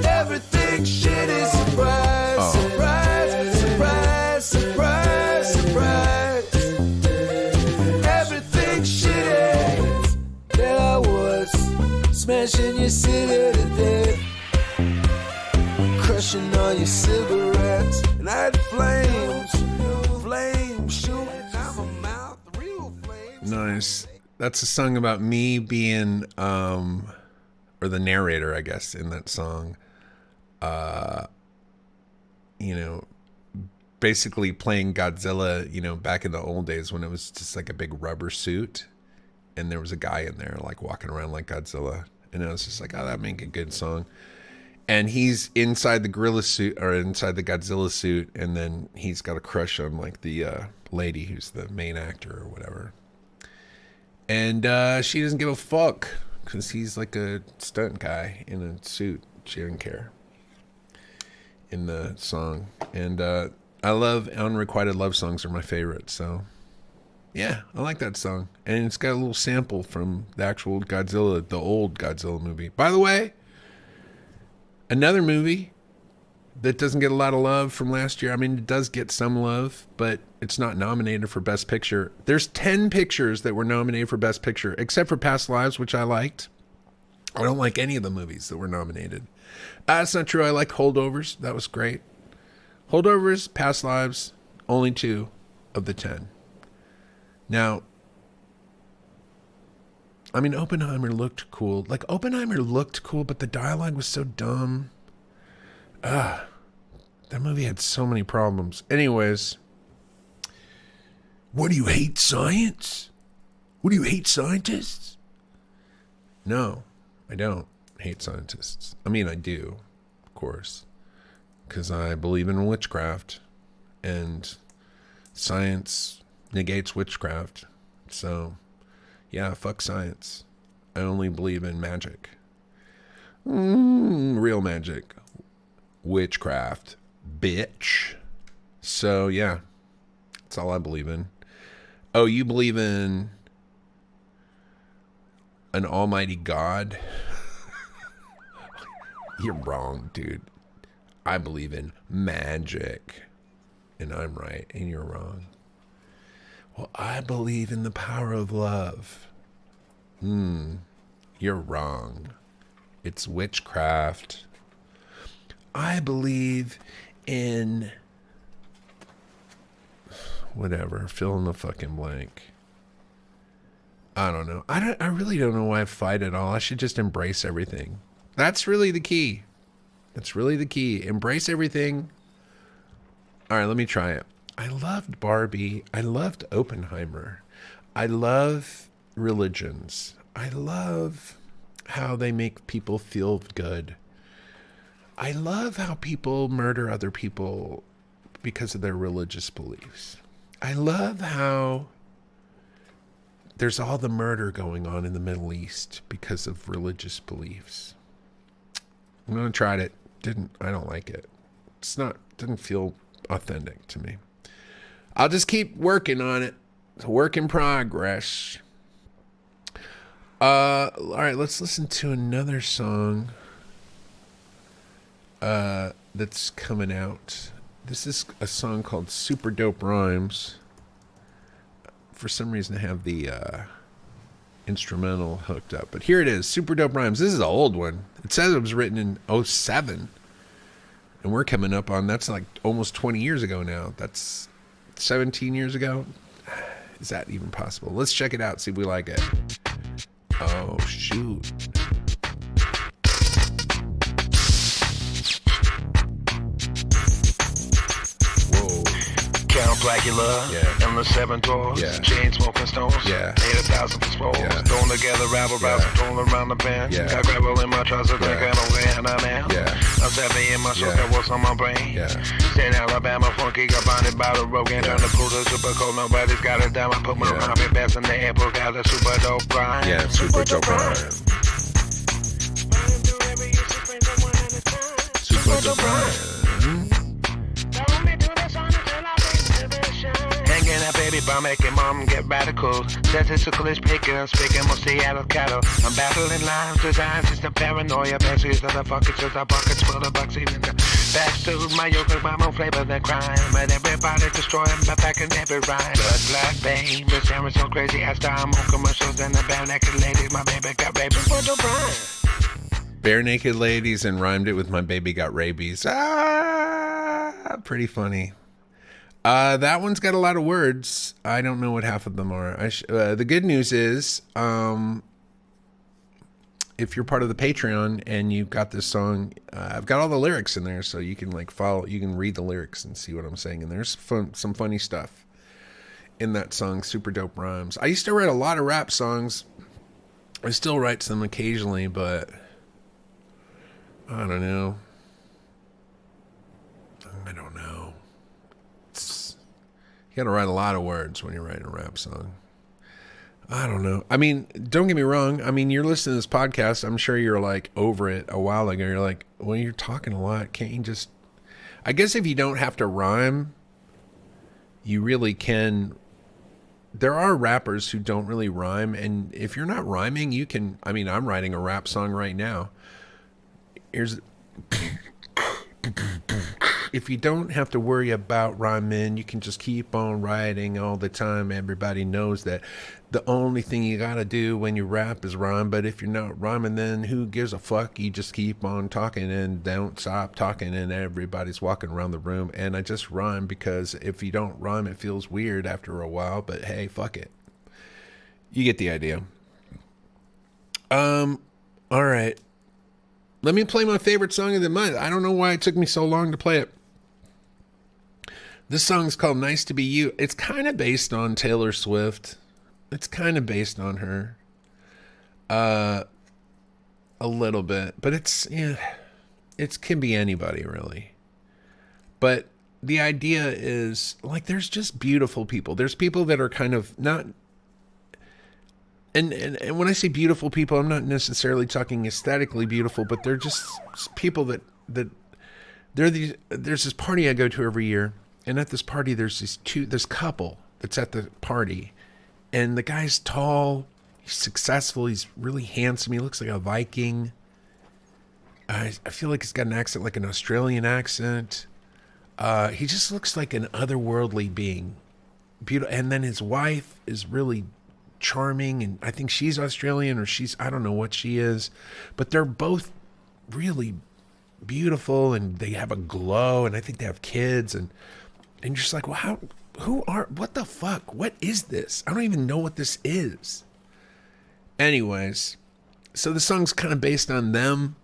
Everything shit is surprise, surprise, surprise, surprise, surprise. Everything shit is. There I was, smashing your city to death, crushing all your cigarettes, and I had flames shooting out my mouth, real flames. Nice. That's a song about me being, or the narrator, I guess, in that song, basically playing Godzilla, back in the old days when it was just like a big rubber suit and there was a guy in there like walking around like Godzilla. And I was just like, oh, that'd make a good song. And he's inside the gorilla suit or inside the Godzilla suit. And then he's got a crush on like the lady who's the main actor or whatever. And she doesn't give a fuck because he's like a stunt guy in a suit. She didn't care in the song. And I love unrequited love songs are my favorite. So yeah, I like that song. And it's got a little sample from the actual Godzilla, the old Godzilla movie. By the way, another movie that doesn't get a lot of love from last year. I mean, it does get some love, but it's not nominated for Best Picture. There's 10 pictures that were nominated for Best Picture, except for Past Lives, which I liked. I don't like any of the movies that were nominated. That's not true. I like Holdovers. That was great. Holdovers, Past Lives, only 2 of the 10. Now, I mean, Oppenheimer looked cool. Like, Oppenheimer looked cool, but the dialogue was so dumb. That movie had so many problems. Anyways, what do you hate, science? What do you hate, scientists? No, I don't hate scientists. I mean, I do, of course, because I believe in witchcraft, and science negates witchcraft. So, yeah, fuck science. I only believe in magic. Real magic. Witchcraft, bitch. So, yeah, that's all I believe in. Oh, you believe in an almighty God? You're wrong, dude. I believe in magic, and I'm right, and you're wrong. Well, I believe in the power of love. You're wrong. It's witchcraft. I believe in whatever. Fill in the fucking blank. I don't know. I really don't know why I fight at all. I should just embrace everything. That's really the key. That's really the key. Embrace everything. All right, let me try it. I loved Barbie. I loved Oppenheimer. I love religions. I love how they make people feel good. I love how people murder other people because of their religious beliefs. I love how there's all the murder going on in the Middle East because of religious beliefs. I'm gonna try it. I don't like it. Didn't feel authentic to me. I'll just keep working on it. It's a work in progress. All right, let's listen to another song that's coming out. This is a song called Super Dope Rhymes. For some reason I have the instrumental hooked up, but here it is, Super Dope Rhymes. This is an old one. It says it was written in 2007, and we're coming up on, that's like almost 20 years ago now. That's 17 years ago. Is that even possible? Let's check it out, see if we like it. Oh, shoot. Whoa. Count Blackula, Yeah. and the seven dwarfs, Yeah. chain smoking stones, Yeah. 8,000 for spores, Yeah. thrown together, rabble, Yeah. rousing, thrown around the bend, Yeah. got gravel in my trousers, Yeah. drinking away, and I'm in. Yeah. I'm 70 in my soul, Yeah. that was on my brain. Yeah. Stay in Alabama, funky, got bonded by the Rogan, Yeah. turn the pool to super cold, nobody's got it down, I put my Yeah. yeah. best in the airport, got a super dope grind. Yeah, super dope rhyme. Super dope rhyme. Hanging out, baby, by making mom get radical. Statistical is picking, I'm speaking more Seattle cattle. I'm battling lines, designs, it's the paranoia. Passes to the fuckers, just the buckets full of bucks. Even the backstood, my yoke is my more flavor than crime. And everybody destroying, but back in every rhyme. Blood, black, bane, the sound so crazy. I start on commercials, and the bare naked ladies, my baby got raped for the brine. Bare naked ladies and rhymed it with my baby got rabies. Ah, pretty funny. That one's got a lot of words. I don't know what half of them are. The good news is, if you're part of the Patreon and you've got this song, I've got all the lyrics in there, so you can like follow. You can read the lyrics and see what I'm saying. And there's some funny stuff in that song. Super dope rhymes. I used to write a lot of rap songs. I still write some occasionally, but I don't know. You gotta write a lot of words when you're writing a rap song. I don't know. I mean, don't get me wrong. I mean, you're listening to this podcast. I'm sure you're like over it a while ago. You're like, well, you're talking a lot. Can't you just... I guess if you don't have to rhyme, you really can... There are rappers who don't really rhyme. And if you're not rhyming, you can... I mean, I'm writing a rap song right now. Here's... If you don't have to worry about rhyming, you can just keep on writing all the time. Everybody knows that the only thing you gotta do when you rap is rhyme. But if you're not rhyming, then who gives a fuck? You just keep on talking and don't stop talking, and everybody's walking around the room. And I just rhyme because if you don't rhyme, it feels weird after a while. But hey, fuck it. You get the idea. All right. Let me play my favorite song of the month. I don't know why it took me so long to play it. This song is called Nice to Be You. It's kind of based on Taylor Swift. It's kind of based on her. A little bit. But it can be anybody, really. But the idea is, like, there's just beautiful people. There's people that are kind of not... And when I say beautiful people, I'm not necessarily talking aesthetically beautiful, but they're just people that there's this party I go to every year, and at this party there's this couple that's at the party, and the guy's tall, he's successful, he's really handsome, he looks like a Viking. I feel like he's got an accent like an Australian accent. He just looks like an otherworldly being. Beautiful. And then his wife is really charming, and I think she's Australian, or I don't know what she is, but they're both really beautiful, and they have a glow, and I think they have kids, and you're just like, well, what the fuck? What is this? I don't even know what this is. Anyways, so the song's kind of based on them,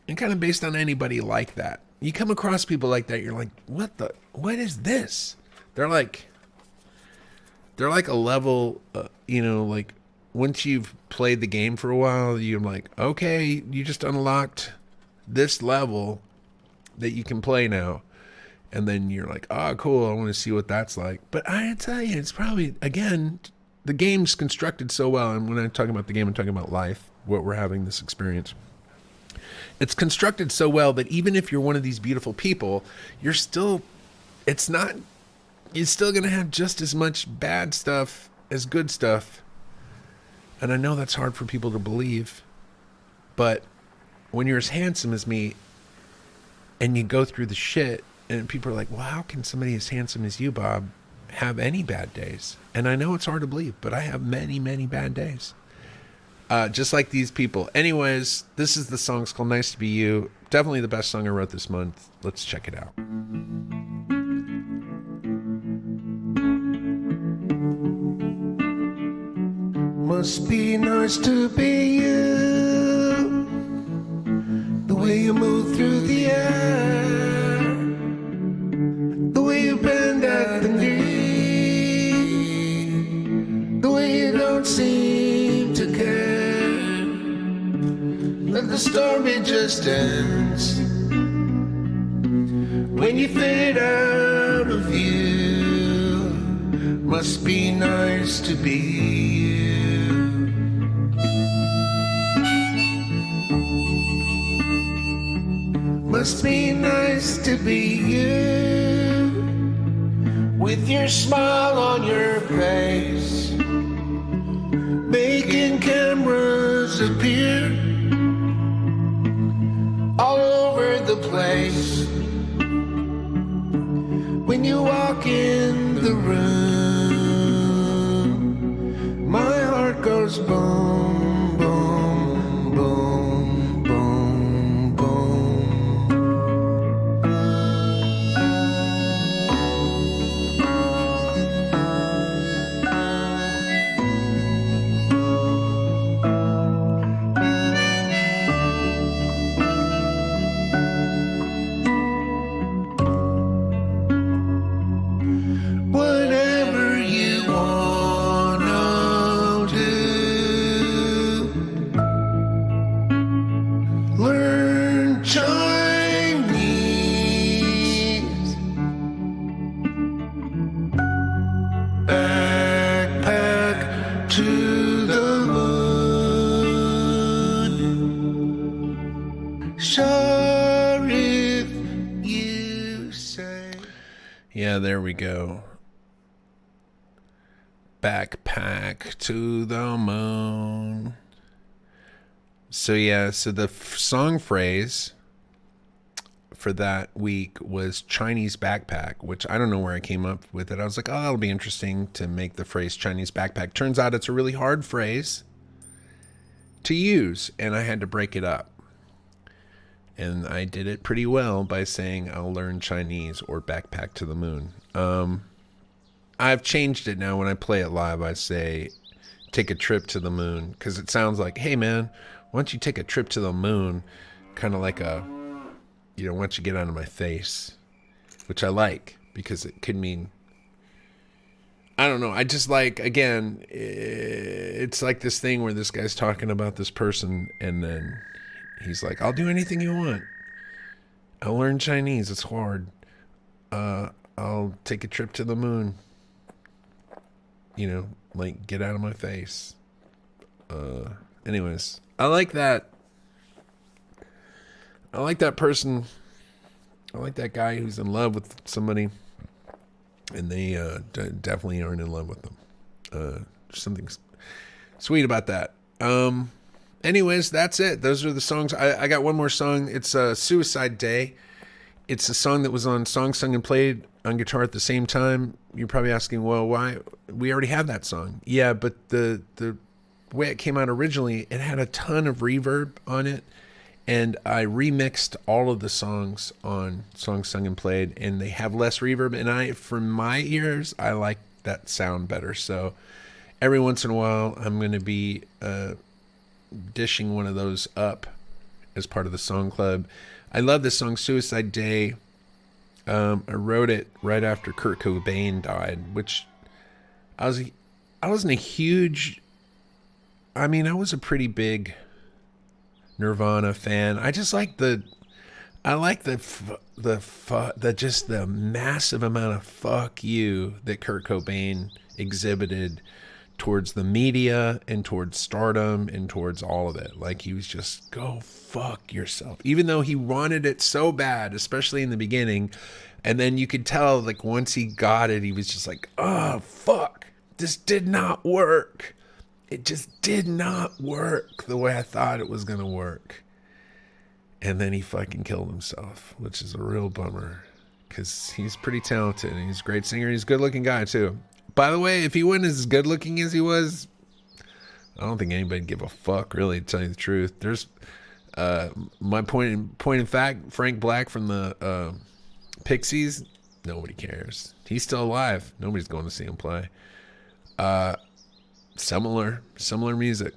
and kind of based on anybody like that. You come across people like that, you're like, what is this? They're like a level, like once you've played the game for a while, you're like, okay, you just unlocked this level that you can play now. And then you're like, oh, cool, I want to see what that's like. But I tell you, it's probably, again, the game's constructed so well. And when I'm talking about the game, I'm talking about life, what we're having this experience. It's constructed so well that even if you're one of these beautiful people, you're still going to have just as much bad stuff as good stuff. And I know that's hard for people to believe, but when you're as handsome as me and you go through the shit and people are like, well, how can somebody as handsome as you, Bob, have any bad days? And I know it's hard to believe, but I have many, many bad days. Just like these people. Anyways, this is the song. It's called Nice to Be You. Definitely the best song I wrote this month. Let's check it out. Must be nice to be you. The way you move through the air, the way you bend at the knee, the way you don't seem to care. Let the story just ends when you fade out of view. Must be nice to be you. Must be nice to be you, with your smile on your face, making cameras appear all over the place. When you walk in the room, my heart goes boom, boom, boom, boom, boom. Whatever you wanna do, learn Chinese, backpack to the moon. Sure if you say. Yeah, there we go. Backpack to the moon. So yeah, so the song phrase for that week was Chinese backpack, which I don't know where I came up with it. I was like, oh, that'll be interesting to make the phrase Chinese backpack. Turns out it's a really hard phrase to use, and I had to break it up. And I did it pretty well by saying I'll learn Chinese or backpack to the moon. I've changed it now. When I play it live, I say take a trip to the moon, because it sounds like, hey man, why don't you take a trip to the moon? Kind of like a, why don't you get out of my face? Which I like, because it could mean, I don't know. I just like, again, it's like this thing where this guy's talking about this person, and then he's like, I'll do anything you want. I'll learn Chinese. It's hard. I'll take a trip to the moon. Like, get out of my face. Anyways, I like that. I like that person. I like that guy who's in love with somebody, and they definitely aren't in love with them. Something sweet about that. Anyways, that's it. Those are the songs. I got one more song. It's Suiciday. It's a song that was on Song Sung and Played on guitar at the same time. You're probably asking, well, why? We already have that song. Yeah, but the way it came out originally, it had a ton of reverb on it, and I remixed all of the songs on Song Sung and Played, and they have less reverb, and for my ears, I like that sound better. So every once in a while, I'm going to be dishing one of those up as part of the song club. I love this song, Suiciday. I wrote it right after Kurt Cobain died, which I wasn't a huge, I was a pretty big Nirvana fan. I just like the just the massive amount of fuck you that Kurt Cobain exhibited towards the media and towards stardom and towards all of it. Like, he was just, go fuck yourself, even though he wanted it so bad, especially in the beginning. And then you could tell, like, once he got it, he was just like, oh fuck, this did not work. It just did not work the way I thought it was gonna work. And then he fucking killed himself, which is a real bummer, because he's pretty talented and he's a great singer. He's a good looking guy too. By the way, if he wasn't as good looking as he was, I don't think anybody'd give a fuck, really, to tell you the truth. There's my point in fact, Frank Black from the Pixies, nobody cares. He's still alive. Nobody's going to see him play. Similar music.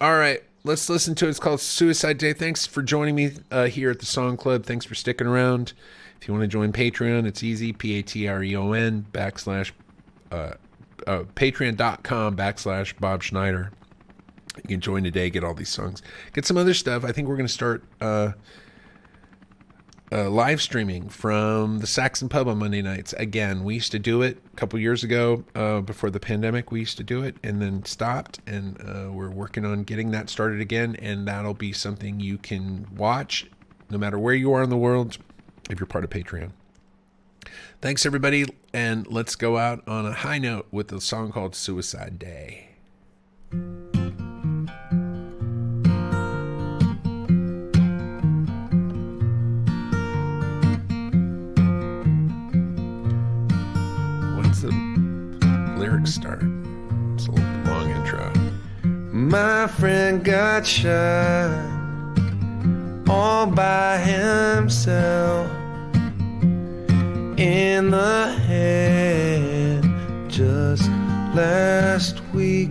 All right, let's listen to it. It's called Suicide Thanks for joining me here at the Song Club. Thanks for sticking around. If you want to join Patreon, it's easy. Patreon patreon.com/Bob Schneider. You can join today, get all these songs, get some other stuff. I think we're going to start live streaming from the Saxon Pub on Monday nights. Again, we used to do it a couple years ago before the pandemic. We used to do it and then stopped, and we're working on getting that started again, and that'll be something you can watch no matter where you are in the world if you're part of Patreon. Thanks, everybody, and let's go out on a high note with a song called Suiciday. When's the lyrics start? It's a little long intro. My friend got shot all by himself in the head just last week.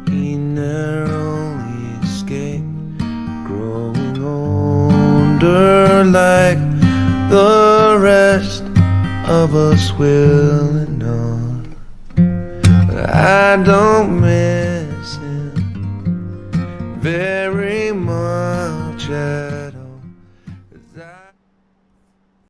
He narrowly escaped, growing older like the rest of us will and not. But I don't miss him very much at